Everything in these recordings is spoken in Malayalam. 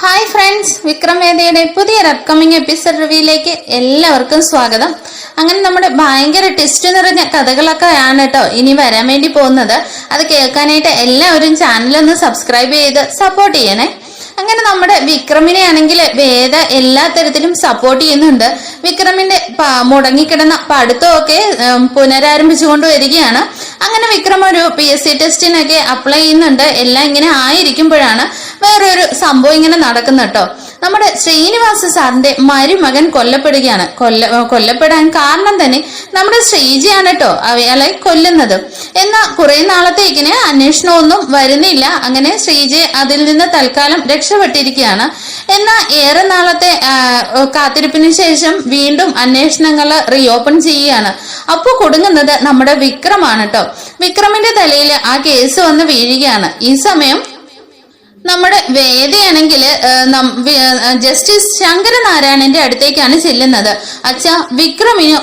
ഹായ് ഫ്രണ്ട്സ്, വിക്രം വേദയുടെ പുതിയൊരു അപ്കമിങ് എപ്പിസോഡ് റിവ്യൂയിലേക്ക് എല്ലാവർക്കും സ്വാഗതം. അങ്ങനെ നമ്മുടെ ഭയങ്കര ട്വിസ്റ്റ് നിറഞ്ഞ കഥകളൊക്കെയാണ് കേട്ടോ ഇനി വരാൻ വേണ്ടി പോകുന്നത്. അത് കേൾക്കാനായിട്ട് എല്ലാവരും ചാനലൊന്ന് സബ്സ്ക്രൈബ് ചെയ്ത് സപ്പോർട്ട് ചെയ്യണേ. അങ്ങനെ നമ്മുടെ വിക്രമിനെ ആണെങ്കിൽ വേദ എല്ലാ തരത്തിലും സപ്പോർട്ട് ചെയ്യുന്നുണ്ട്. വിക്രമിന്റെ മുടങ്ങിക്കിടന്ന പഠിത്തമൊക്കെ പുനരാരംഭിച്ചുകൊണ്ട് വരികയാണ്. അങ്ങനെ വിക്രം ഒരു PSC ടെസ്റ്റിനൊക്കെ അപ്ലൈ ചെയ്യുന്നുണ്ട്. എല്ലാം ഇങ്ങനെ ആയിരിക്കുമ്പോഴാണ് വേറൊരു സംഭവം ഇങ്ങനെ നടക്കുന്ന കേട്ടോ. നമ്മുടെ ശ്രീനിവാസ സാറിന്റെ മരുമകൻ കൊല്ലപ്പെടുകയാണ്. കൊല്ലപ്പെടാൻ കാരണം തന്നെ നമ്മുടെ ശ്രീജയാണ് കേട്ടോ അയാളെ കൊല്ലുന്നത്. എന്നാൽ കുറെ നാളത്തേക്കിന് അന്വേഷണമൊന്നും വരുന്നില്ല. അങ്ങനെ ശ്രീജയെ അതിൽ നിന്ന് തൽക്കാലം രക്ഷപ്പെട്ടിരിക്കുകയാണ്. എന്നാൽ ഏറെ നാളത്തെ കാത്തിരിപ്പിന് ശേഷം വീണ്ടും അന്വേഷണങ്ങൾ റീഓപ്പൺ ചെയ്യുകയാണ്. അപ്പോൾ കൊടുങ്ങുന്നത് നമ്മുടെ വിക്രമാണ് കേട്ടോ. വിക്രമിന്റെ തലയിൽ ആ കേസ് വന്ന് വീഴുകയാണ്. ഈ സമയം നമ്മുടെ വേദയാണെങ്കിൽ ജസ്റ്റിസ് ശങ്കരനാരായണന്റെ അടുത്തേക്കാണ് ചെല്ലുന്നത്. അച്ഛാ, വിക്രമിന്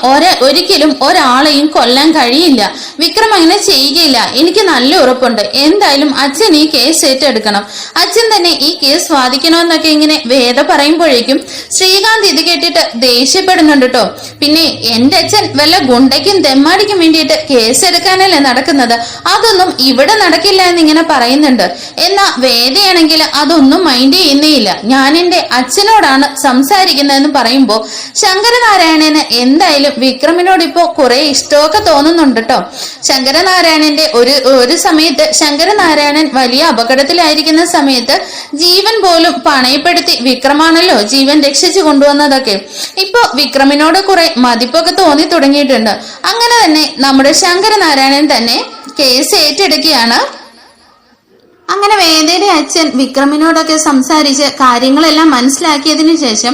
ഒരിക്കലും ഒരാളെയും കൊല്ലാൻ കഴിയില്ല. വിക്രം അങ്ങനെ ചെയ്യുകയില്ല. എനിക്ക് നല്ല ഉറപ്പുണ്ട്. എന്തായാലും അച്ഛൻ ഈ കേസ് ഏറ്റെടുക്കണം. അച്ഛൻ തന്നെ ഈ കേസ് വാദിക്കണമെന്നൊക്കെ ഇങ്ങനെ വേദ പറയുമ്പോഴേക്കും ശ്രീകാന്ത് ഇത് കേട്ടിട്ട് ദേഷ്യപ്പെടുന്നുണ്ട് കേട്ടോ. പിന്നെ എന്റെ അച്ഛൻ വല്ല ഗുണ്ടയ്ക്കും തെമ്മാടിക്കും വേണ്ടിയിട്ട് കേസ് എടുക്കാനല്ലേ നടക്കുന്നത്. അതൊന്നും ഇവിടെ നടക്കില്ല എന്നിങ്ങനെ പറയുന്നുണ്ട്. എന്നാ വേദ ണെങ്കിൽ അതൊന്നും മൈൻഡ് ചെയ്യുന്നേയില്ല. ഞാൻ എന്റെ അച്ഛനോടാണ് സംസാരിക്കുന്നതെന്ന് പറയുമ്പോ ശങ്കരനാരായണന് എന്തായാലും വിക്രമിനോട് ഇപ്പോ കുറെ ഇഷ്ടമൊക്കെ തോന്നുന്നുണ്ട് കേട്ടോ. ശങ്കരനാരായണന്റെ ഒരു സമയത്ത് ശങ്കരനാരായണൻ വലിയ അപകടത്തിലായിരിക്കുന്ന സമയത്ത് ജീവൻ പോലും പണയപ്പെടുത്തി വിക്രമാണല്ലോ ജീവൻ രക്ഷിച്ചു കൊണ്ടുവന്നതൊക്കെ. ഇപ്പൊ വിക്രമിനോട് കുറെ മതിപ്പൊക്കെ തോന്നി തുടങ്ങിയിട്ടുണ്ട്. അങ്ങനെ തന്നെ നമ്മുടെ ശങ്കരനാരായണൻ തന്നെ കേസ് ഏറ്റെടുക്കുകയാണ്. അങ്ങനെ വേദയുടെ അച്ഛൻ വിക്രമിനോടൊക്കെ സംസാരിച്ച് കാര്യങ്ങളെല്ലാം മനസ്സിലാക്കിയതിനു ശേഷം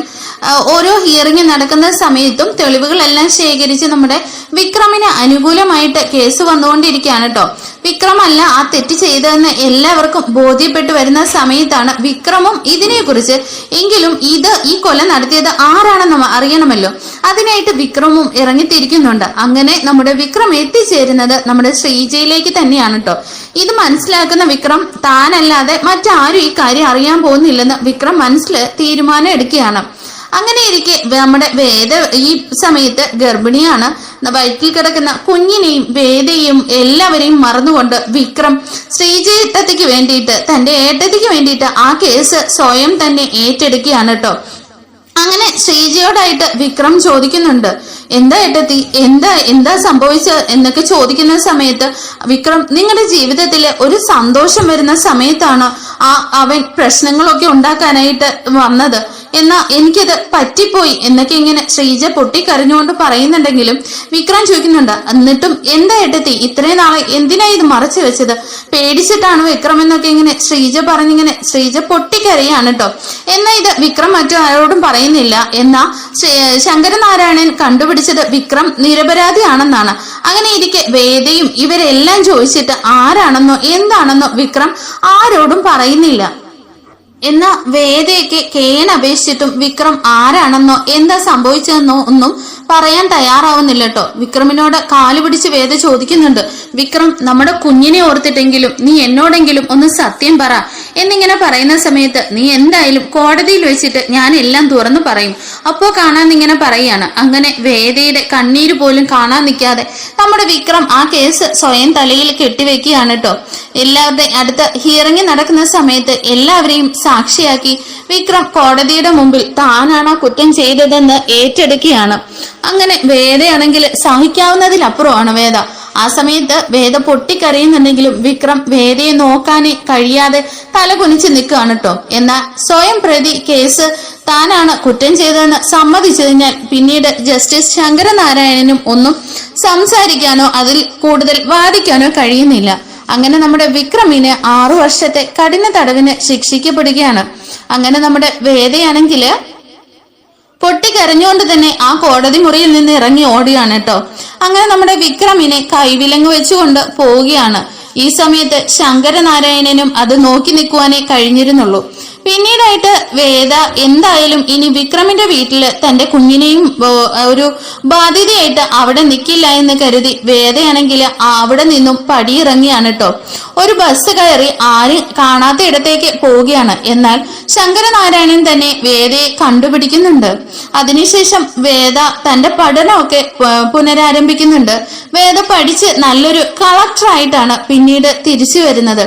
ഓരോ ഹിയറിംഗ് നടക്കുന്ന സമയത്തും തെളിവുകളെല്ലാം ശേഖരിച്ച് നമ്മുടെ വിക്രമിന് അനുകൂലമായിട്ട് കേസ് വന്നുകൊണ്ടിരിക്കുകയാണ് കേട്ടോ. വിക്രമല്ല ആ തെറ്റ് ചെയ്തതെന്ന് എല്ലാവർക്കും ബോധ്യപ്പെട്ടു വരുന്ന സമയത്താണ് വിക്രമും ഇതിനെക്കുറിച്ച് എങ്കിലും ഈ കൊല നടത്തിയത് ആരാണെന്ന് അറിയണമല്ലോ. അതിനായിട്ട് വിക്രമും ഇറങ്ങിത്തിരിക്കുന്നുണ്ട്. അങ്ങനെ നമ്മുടെ വിക്രം എത്തിച്ചേരുന്നത് നമ്മുടെ ശ്രീജയിലേക്ക് തന്നെയാണ് കേട്ടോ. ഇത് മനസ്സിലാക്കുന്ന വിക്രം താനല്ലാതെ മറ്റാരും ഈ കാര്യം അറിയാൻ പോകുന്നില്ലെന്ന് വിക്രം മനസ്സിൽ തീരുമാനം എടുക്കുകയാണ്. അങ്ങനെ ഇരിക്കെ നമ്മുടെ വേദ ഈ സമയത്ത് ഗർഭിണിയാണ്. വയറ്റിൽ കിടക്കുന്ന കുഞ്ഞിനെയും വേദയെയും എല്ലാവരെയും മറന്നുകൊണ്ട് വിക്രം ശ്രീജേട്ടത്തിക്ക് വേണ്ടിയിട്ട് തന്റെ ഏട്ടത്തിക്ക് വേണ്ടിയിട്ട് ആ കേസ് സ്വയം തന്നെ ഏറ്റെടുക്കുകയാണ് കേട്ടോ. അങ്ങനെ ശ്രീജയോടായിട്ട് വിക്രം ചോദിക്കുന്നുണ്ട്, എന്താ ഏട്ടത്തി, എന്താ സംഭവിച്ചത് എന്നൊക്കെ ചോദിക്കുന്ന സമയത്ത് വിക്രം, നിങ്ങളുടെ ജീവിതത്തില് ഒരു സന്തോഷം വരുന്ന സമയത്താണ് അവൻ പ്രശ്നങ്ങളൊക്കെ ഉണ്ടാക്കാനായിട്ട് വന്നത്. എന്നാ എനിക്കത് പറ്റിപ്പോയി എന്നൊക്കെ ഇങ്ങനെ ശ്രീജ പൊട്ടിക്കരഞ്ഞുകൊണ്ട് പറയുന്നുണ്ടെങ്കിലും വിക്രം ചോദിക്കുന്നുണ്ട്, എന്നിട്ടും എന്താ ഏട്ടത്തി ഇത്രയും നാളെ എന്തിനാ ഇത് മറച്ചു വെച്ചത്? പേടിച്ചിട്ടാണ് വിക്രം എന്നൊക്കെ ഇങ്ങനെ ശ്രീജ പറഞ്ഞിങ്ങനെ ശ്രീജ പൊട്ടിക്കരയാണ് കേട്ടോ. എന്നാ ഇത് വിക്രം മറ്റാരോടും പറയുന്നില്ല. എന്നാ ശങ്കരനാരായണൻ കണ്ടുപിടിച്ചത് വിക്രം നിരപരാധിയാണെന്നാണ്. അങ്ങനെ ഇരിക്കെ വേദയും ഇവരെല്ലാം ചോദിച്ചിട്ട് ആരാണെന്നോ എന്താണെന്നോ വിക്രം ആരോടും പറയുന്നില്ല. എന്നാ വേദയ്ക്ക് കേൻ അപേക്ഷിച്ചിട്ടും വിക്രം ആരാണെന്നോ എന്താ സംഭവിച്ചതെന്നോ ഒന്നും പറയാൻ തയ്യാറാവുന്നില്ല കേട്ടോ. വിക്രമിനോട് കാല് പിടിച്ച് വേദ ചോദിക്കുന്നുണ്ട്, വിക്രം, നമ്മുടെ കുഞ്ഞിനെ ഓർത്തിട്ടെങ്കിലും നീ എന്നോടെങ്കിലും ഒന്ന് സത്യം പറ എന്നിങ്ങനെ പറയുന്ന സമയത്ത് നീ എന്തായാലും കോടതിയിൽ വെച്ചിട്ട് ഞാൻ എല്ലാം തുറന്നു പറയും, അപ്പോ കാണാൻ ഇങ്ങനെ പറയാണ്. അങ്ങനെ വേദയുടെ കണ്ണീര് പോലും കാണാൻ നിൽക്കാതെ നമ്മുടെ വിക്രം ആ കേസ് സ്വയം തലയിൽ കെട്ടിവെക്കുകയാണ് കേട്ടോ. എല്ലാവരുടെ അടുത്ത ഹിയറിംഗ് നടക്കുന്ന സമയത്ത് എല്ലാവരെയും സാക്ഷിയാക്കി വിക്രം കോടതിയുടെ മുമ്പിൽ താനാണ് ആ കുറ്റം ചെയ്തതെന്ന് ഏറ്റെടുക്കുകയാണ്. അങ്ങനെ വേദയാണെങ്കിൽ സഹിക്കാവുന്നതിലപ്പുറമാണ് വേദ. ആ സമയത്ത് വേദ പൊട്ടിക്കരയുന്നുണ്ടെങ്കിലും വിക്രം വേദയെ നോക്കാനേ കഴിയാതെ തല കുനിച്ച് നിൽക്കുകയാണ് കേട്ടോ. എന്നാൽ സ്വയം പ്രതി കേസ് താനാണ് കുറ്റം ചെയ്തതെന്ന് സമ്മതിച്ചതിനാൽ പിന്നീട് ജസ്റ്റിസ് ശങ്കരനാരായണനും ഒന്നും സംസാരിക്കാനോ അതിൽ കൂടുതൽ വാദിക്കാനോ കഴിയുന്നില്ല. അങ്ങനെ നമ്മുടെ വിക്രമിന് 6 വർഷത്തെ കഠിന തടവിന് ശിക്ഷിക്കപ്പെടുകയാണ്. അങ്ങനെ നമ്മുടെ വേദയാണെങ്കില് പൊട്ടിക്കരഞ്ഞുകൊണ്ട് തന്നെ ആ കോടതി മുറിയിൽ നിന്ന് ഇറങ്ങി ഓടുകയാണ് കേട്ടോ. അങ്ങനെ നമ്മുടെ വിക്രമിനെ കൈവിലങ്ങ് വെച്ചുകൊണ്ട് പോവുകയാണ്. ഈ സമയത്ത് ശങ്കരനാരായണനും അത് നോക്കി നിൽക്കുവാനേ കഴിഞ്ഞിരുന്നുള്ളൂ. പിന്നീടായിട്ട് വേദ എന്തായാലും ഇനി വിക്രമിന്റെ വീട്ടില് തന്റെ കുഞ്ഞിനെയും ഒരു ബാധ്യതയായിട്ട് അവിടെ നിൽക്കില്ല എന്ന് കരുതി വേദയാണെങ്കിൽ അവിടെ നിന്നും പടിയിറങ്ങിയാണ് കേട്ടോ. ഒരു ബസ് കയറി ആരും കാണാത്ത ഇടത്തേക്ക് പോവുകയാണ്. എന്നാൽ ശങ്കരനാരായണൻ തന്നെ വേദയെ കണ്ടുപിടിക്കുന്നുണ്ട്. അതിനുശേഷം വേദ തന്റെ പഠനമൊക്കെ പുനരാരംഭിക്കുന്നുണ്ട്. വേദ പഠിച്ച് നല്ലൊരു കളക്ടറായിട്ടാണ് പിന്നീട് തിരിച്ചു വരുന്നത്.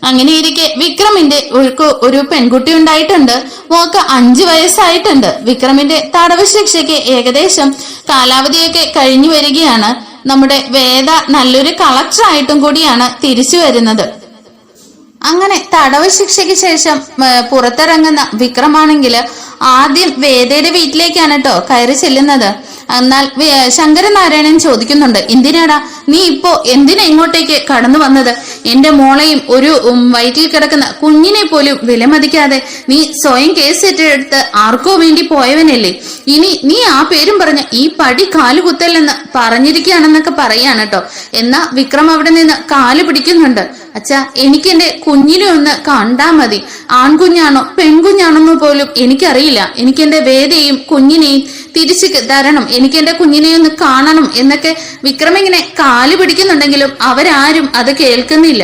അങ്ങനെ ഇരിക്കെ വിക്രമിന്റെ ഒരു പെൺകുട്ടി ഉണ്ടായിട്ടുണ്ട്. മോക്ക് 5 വയസ്സായിട്ടുണ്ട്. വിക്രമിന്റെ തടവ് ശിക്ഷയ്ക്ക് ഏകദേശം കാലാവധിയൊക്കെ കഴിഞ്ഞു വരികയാണ്. നമ്മുടെ വേദ നല്ലൊരു കളക്ടറായിട്ടും കൂടിയാണ് തിരിച്ചു വരുന്നത്. അങ്ങനെ തടവ് ശിക്ഷയ്ക്ക് ശേഷം പുറത്തിറങ്ങുന്ന വിക്രമാണെങ്കിൽ ആദ്യം വേദയുടെ വീട്ടിലേക്കാണ് കേട്ടോ കയറി ചെല്ലുന്നത്. എന്നാൽ ശങ്കരനാരായണൻ ചോദിക്കുന്നുണ്ട്, എന്തിനാടാ നീ എന്തിനാ ഇങ്ങോട്ടേക്ക് കടന്നു വന്നത്? എന്റെ മോളെയും ഒരു വയറ്റിൽ കിടക്കുന്ന കുഞ്ഞിനെ പോലും വിലമതിക്കാതെ നീ സ്വയം കേസ് ഏറ്റെടുത്ത് ആർക്കോ വേണ്ടി പോയവനല്ലേ? ഇനി നീ ആ പേരും പറഞ്ഞ ഈ പടി കാലുകുത്തല്ലെന്ന് പറഞ്ഞിരിക്കുകയാണെന്നൊക്കെ പറയാണ് കേട്ടോ. എന്നാ വിക്രം അവിടെ നിന്ന് കാല് പിടിക്കുന്നുണ്ട്. അച്ഛാ, എനിക്ക് എന്റെ കുഞ്ഞിനെ ഒന്ന് കണ്ടാ മതി. ആൺകുഞ്ഞാണോ പെൺകുഞ്ഞാണെന്നോ പോലും എനിക്കറിയില്ല. എനിക്ക് എന്റെ വേദയും കുഞ്ഞിനെയും തിരിച്ചു തരണം, എനിക്ക് എന്റെ കുഞ്ഞിനെ ഒന്ന് കാണണം എന്നൊക്കെ വിക്രം ഇങ്ങനെ കാല് പിടിക്കുന്നുണ്ടെങ്കിലും അവരാരും അത് കേൾക്കുന്നില്ല.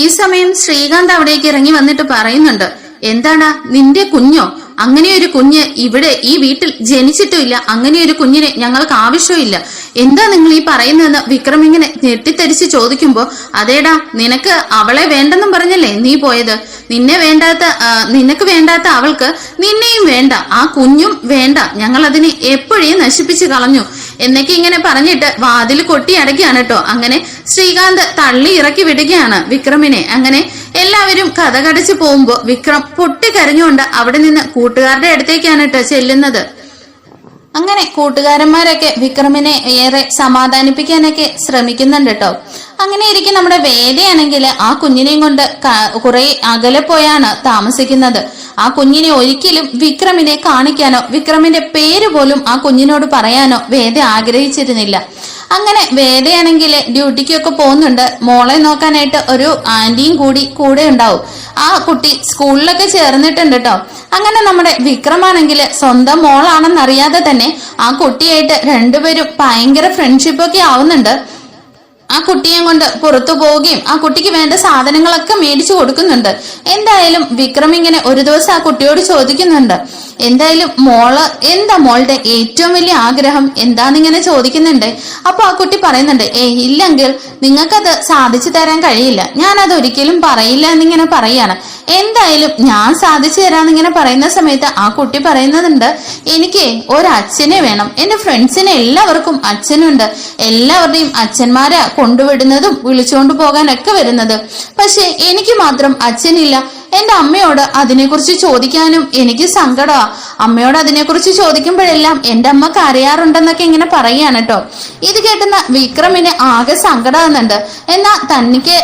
ഈ സമയം ശ്രീകാന്ത് അവിടേക്ക് ഇറങ്ങി വന്നിട്ട് പറയുന്നുണ്ട്, എന്താടാ നിന്റെ കുഞ്ഞോ? അങ്ങനെയൊരു കുഞ്ഞ് ഇവിടെ ഈ വീട്ടിൽ ജനിച്ചിട്ടുമില്ല. അങ്ങനെയൊരു കുഞ്ഞിനെ ഞങ്ങൾക്ക് ആവശ്യമില്ല. എന്താ നിങ്ങൾ ഈ പറയുന്നതെന്ന് വിക്രം ഇങ്ങനെ ഞെട്ടിത്തരിച്ച് ചോദിക്കുമ്പോ, അതേടാ നിനക്ക് അവളെ വേണ്ടെന്നും പറഞ്ഞല്ലേ നീ പോയത്? നിനക്ക് വേണ്ടാത്ത അവൾക്ക് നിന്നെയും വേണ്ട, ആ കുഞ്ഞും വേണ്ട. ഞങ്ങൾ അതിനെ എപ്പോഴേ നശിപ്പിച്ചു കളഞ്ഞു എന്നൊക്കെ ഇങ്ങനെ പറഞ്ഞിട്ട് വാതിൽ കൊട്ടി അടയ്ക്കുകയാണ് കേട്ടോ. അങ്ങനെ ശ്രീകാന്ത് തള്ളി ഇറക്കി വിടുകയാണ് വിക്രമിനെ. അങ്ങനെ എല്ലാവരും കഥ കടച്ചു പോകുമ്പോ വിക്രം പൊട്ടിക്കരഞ്ഞുകൊണ്ട് അവിടെ നിന്ന് കൂട്ടുകാരുടെ അടുത്തേക്കാണ് കേട്ടോ ചെല്ലുന്നത്. അങ്ങനെ കൂട്ടുകാരന്മാരൊക്കെ വിക്രമിനെ ഏറെ സമാധാനിപ്പിക്കാനൊക്കെ ശ്രമിക്കുന്നുണ്ട് കേട്ടോ. അങ്ങനെ ഇരിക്കും നമ്മുടെ വേദയാണെങ്കിൽ ആ കുഞ്ഞിനെയും കൊണ്ട് കുറെ അകലെ പോയാണ് താമസിക്കുന്നത്. ആ കുഞ്ഞിനെ ഒരിക്കലും വിക്രമിനെ കാണിക്കാനോ വിക്രമിന്റെ പേര് പോലും ആ കുഞ്ഞിനോട് പറയാനോ വേദ ആഗ്രഹിച്ചിരുന്നില്ല. അങ്ങനെ വേദയാണെങ്കിൽ ഡ്യൂട്ടിക്കൊക്കെ പോകുന്നുണ്ട്. മോളെ നോക്കാനായിട്ട് ഒരു ആന്റിയും കൂടെ ഉണ്ടാവും. ആ കുട്ടി സ്കൂളിലൊക്കെ ചേർന്നിട്ടുണ്ട് കേട്ടോ. അങ്ങനെ നമ്മുടെ വിക്രമാണെങ്കിൽ സ്വന്തം മോളാണെന്നറിയാതെ തന്നെ ആ കുട്ടിയായിട്ട് രണ്ടുപേരും ഭയങ്കര ഫ്രണ്ട്ഷിപ്പൊക്കെ ആവുന്നുണ്ട്. ആ കുട്ടിയെ കൊണ്ട് പുറത്തു പോവുകയും ആ കുട്ടിക്ക് വേണ്ട സാധനങ്ങളൊക്കെ മേടിച്ചു കൊടുക്കുന്നുണ്ട്. എന്തായാലും വിക്രം ഇങ്ങനെ ഒരു ദിവസം ആ കുട്ടിയോട് ചോദിക്കുന്നുണ്ട്, എന്തായാലും മോളുടെ ഏറ്റവും വലിയ ആഗ്രഹം എന്താന്നിങ്ങനെ ചോദിക്കുന്നുണ്ട്. അപ്പൊ ആ കുട്ടി പറയുന്നുണ്ട്, ഇല്ലെങ്കിൽ നിങ്ങൾക്കത് സാധിച്ചു തരാൻ കഴിയില്ല, ഞാനത് ഒരിക്കലും പറയില്ല എന്നിങ്ങനെ പറയാണ്. എന്തായാലും ഞാൻ സാധിച്ചു തരാന്നിങ്ങനെ പറയുന്ന സമയത്ത് ആ കുട്ടി പറയുന്നുണ്ട്, എനിക്ക് ഒരച്ഛനെ വേണം. എന്റെ ഫ്രണ്ട്സിന് എല്ലാവർക്കും അച്ഛനുണ്ട്. എല്ലാവരുടെയും അച്ഛന്മാരെ കൊണ്ടുവിടുന്നതും വിളിച്ചുകൊണ്ട് പോകാനൊക്കെ വരുന്നത്. പക്ഷെ എനിക്ക് മാത്രം അച്ഛനില്ല. എന്റെ അമ്മയോട് അതിനെക്കുറിച്ച് ചോദിക്കാനും എനിക്ക് സങ്കടമാ. അമ്മയോട് അതിനെക്കുറിച്ച് ചോദിക്കുമ്പോഴെല്ലാം എന്റെ അമ്മ കരയാറുണ്ടെന്നൊക്കെ ഇങ്ങനെ പറയാണ് കേട്ടോ. ഇത് കേട്ടുന്ന വിക്രമിന് ആകെ സങ്കടമാകുന്നുണ്ട്. എന്നാ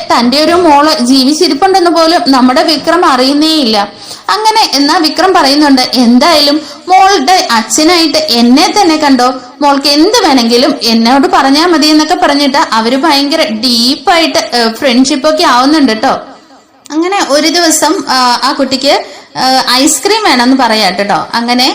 തന്റെ ഒരു മോള് ജീവിച്ചിരിപ്പുണ്ടെന്ന് പോലും നമ്മുടെ വിക്രം അറിയുന്നേയില്ല. അങ്ങനെ എന്നാ വിക്രം പറയുന്നുണ്ട്, എന്തായാലും മോളുടെ അച്ഛനായിട്ട് എന്നെ തന്നെ കണ്ടോ, മോൾക്ക് എന്ത് വേണമെങ്കിലും എന്നോട് പറഞ്ഞാൽ മതി എന്നൊക്കെ പറഞ്ഞിട്ട് അവര് ഭയങ്കര ഡീപ്പായിട്ട് ഫ്രണ്ട്ഷിപ്പൊക്കെ ആവുന്നുണ്ട് കേട്ടോ. അങ്ങനെ ഒരു ദിവസം ആ കുട്ടിക്ക് ഐസ്ക്രീം വേണമെന്ന് പറയാട്ടോ. അങ്ങനെ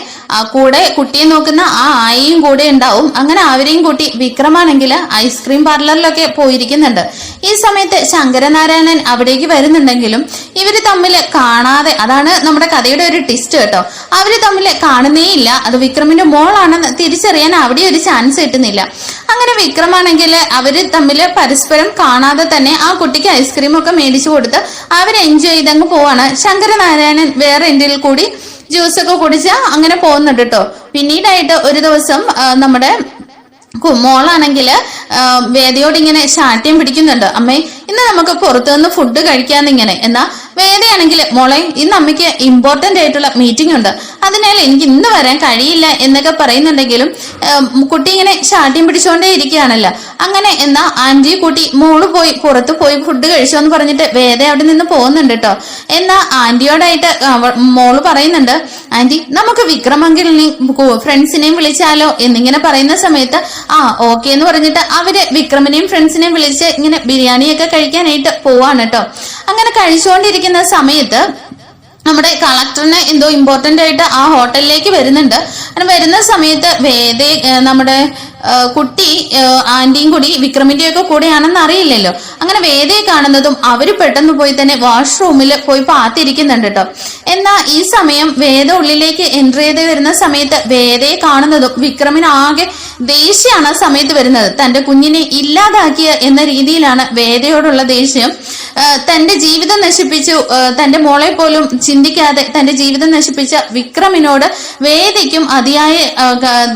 കൂടെ കുട്ടിയെ നോക്കുന്ന ആ ആയിയും കൂടെ ഉണ്ടാവും. അങ്ങനെ അവരെയും കൂട്ടി വിക്രമാണെങ്കിൽ ഐസ്ക്രീം പാർലറിലൊക്കെ പോയിരിക്കുന്നുണ്ട്. ഈ സമയത്ത് ശങ്കരനാരായണൻ അവിടേക്ക് വരുന്നുണ്ടെങ്കിലും ഇവര് തമ്മിൽ കാണാതെ, അതാണ് നമ്മുടെ കഥയുടെ ഒരു ട്വിസ്റ്റ് കേട്ടോ, അവര് തമ്മിൽ കാണുന്നേയില്ല. അത് വിക്രമിന്റെ മോളാണെന്ന് തിരിച്ചറിയാൻ അവിടെ ഒരു ചാൻസ് കിട്ടുന്നില്ല. അങ്ങനെ വിക്രമാണെങ്കിൽ അവര് തമ്മിൽ പരസ്പരം കാണാതെ തന്നെ ആ കുട്ടിക്ക് ഐസ്ക്രീം ഒക്കെ മേടിച്ചു കൊടുത്ത് അവര് എൻജോയ് ചെയ്തങ്ങ് പോവാണ്. ശങ്കരനാരായണൻ വേറെ എൻഡിൽ കൂടി ജ്യൂസൊക്കെ കുടിച്ച് അങ്ങനെ പോകുന്നുണ്ട് കേട്ടോ. പിന്നീടായിട്ട് ഒരു ദിവസം നമ്മുടെ മോളാണെങ്കിൽ വേദയോട് ഇങ്ങനെ ശാഠ്യം പിടിക്കുന്നുണ്ട്, അമ്മേ ഇന്ന് നമുക്ക് പുറത്തുനിന്ന് ഫുഡ് കഴിക്കാന്നിങ്ങനെ. എന്നാ വേദയാണെങ്കിൽ മോളെ ഇന്ന് അമ്മയ്ക്ക് ഇമ്പോർട്ടന്റ് ആയിട്ടുള്ള മീറ്റിംഗ് ഉണ്ട്, അതിനാൽ എനിക്ക് ഇന്ന് വരാൻ കഴിയില്ല എന്നൊക്കെ പറയുന്നുണ്ടെങ്കിലും കുട്ടി ഇങ്ങനെ ശാഠ്യം പിടിച്ചുകൊണ്ടേ ഇരിക്കുകയാണല്ലോ. അങ്ങനെ എന്നാ ആന്റി കൂട്ടി മോള് പുറത്ത് പോയി ഫുഡ് കഴിച്ചോ എന്ന് പറഞ്ഞിട്ട് വേദ അവിടെ നിന്ന് പോകുന്നുണ്ട് കേട്ടോ. എന്നാ ആന്റിയോടായിട്ട് മോള് പറയുന്നുണ്ട്, ആന്റി നമുക്ക് വിക്രമങ്കിളിനെയും ഫ്രണ്ട്സിനെയും വിളിച്ചാലോ എന്നിങ്ങനെ പറയുന്ന സമയത്ത് ഓക്കെ എന്ന് പറഞ്ഞിട്ട് അവര് വിക്രമിനെയും ഫ്രണ്ട്സിനെയും വിളിച്ച് ഇങ്ങനെ ബിരിയാണിയൊക്കെ കഴിക്കാനായിട്ട് പോവാണ് കേട്ടോ. അങ്ങനെ കഴിച്ചുകൊണ്ടിരിക്കുന്ന സമയത്ത് നമ്മുടെ കളക്ടറിന് എന്തോ ഇമ്പോർട്ടന്റ് ആയിട്ട് ആ ഹോട്ടലിലേക്ക് വരുന്നുണ്ട്. അങ്ങനെ വരുന്ന സമയത്ത് നമ്മുടെ കുട്ടി ആന്റിയും കൂടി വിക്രമിന്റെയും ഒക്കെ കൂടെയാണെന്ന് അറിയില്ലല്ലോ. അങ്ങനെ വേദയെ കാണുന്നതും അവര് പെട്ടെന്ന് പോയി തന്നെ വാഷ്റൂമിൽ പോയി പാത്തിരിക്കുന്നുണ്ട് കേട്ടോ. എന്നാ ഈ സമയം വേദ ഉള്ളിലേക്ക് എൻട്രി ചെയ്ത് വരുന്ന സമയത്ത് വേദയെ കാണുന്നതും വിക്രമിന് ആകെ ദേഷ്യമാണ് ആ സമയത്ത് വരുന്നത്. തന്റെ കുഞ്ഞിനെ ഇല്ലാതാക്കിയ എന്ന രീതിയിലാണ് വേദയോടുള്ള ദേഷ്യം. തന്റെ ജീവിതം നശിപ്പിച്ചു, തന്റെ മോളെ പോലും ചിന്തിക്കാതെ തന്റെ ജീവിതം നശിപ്പിച്ച വിക്രമിനോട് വേദയ്ക്കും അതിയായ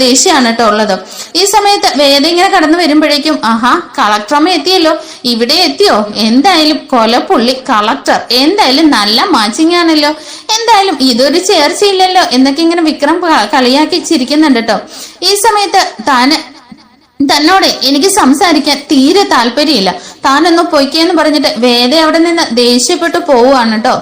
ദേഷ്യമാണ് കേട്ടോ ഉള്ളത്. ഈ സമയത്ത് വേദ ഇങ്ങനെ കടന്നു വരുമ്പോഴേക്കും ആഹാ, കളക്ടറമ്മ എത്തിയല്ലോ, ഇവിടെ എത്തിയോ, എന്തായാലും കൊലപ്പുള്ളി കളക്ടർ, എന്തായാലും നല്ല മാച്ചിങ് ആണല്ലോ, എന്തായാലും ഇതൊരു ചേർച്ചയില്ലല്ലോ എന്നൊക്കെ ഇങ്ങനെ വിക്രം കളിയാക്കി ചിരിക്കുന്നുണ്ട് കേട്ടോ. ഈ സമയത്ത് തന്നോട് എനിക്ക് സംസാരിക്കാൻ തീരെ താല്പര്യമില്ല, താനൊന്ന് പൊയ്ക്കെന്ന് പറഞ്ഞിട്ട് വേദ അവിടെ നിന്ന് ദേഷ്യപ്പെട്ടു പോവുകയാണ് കേട്ടോ.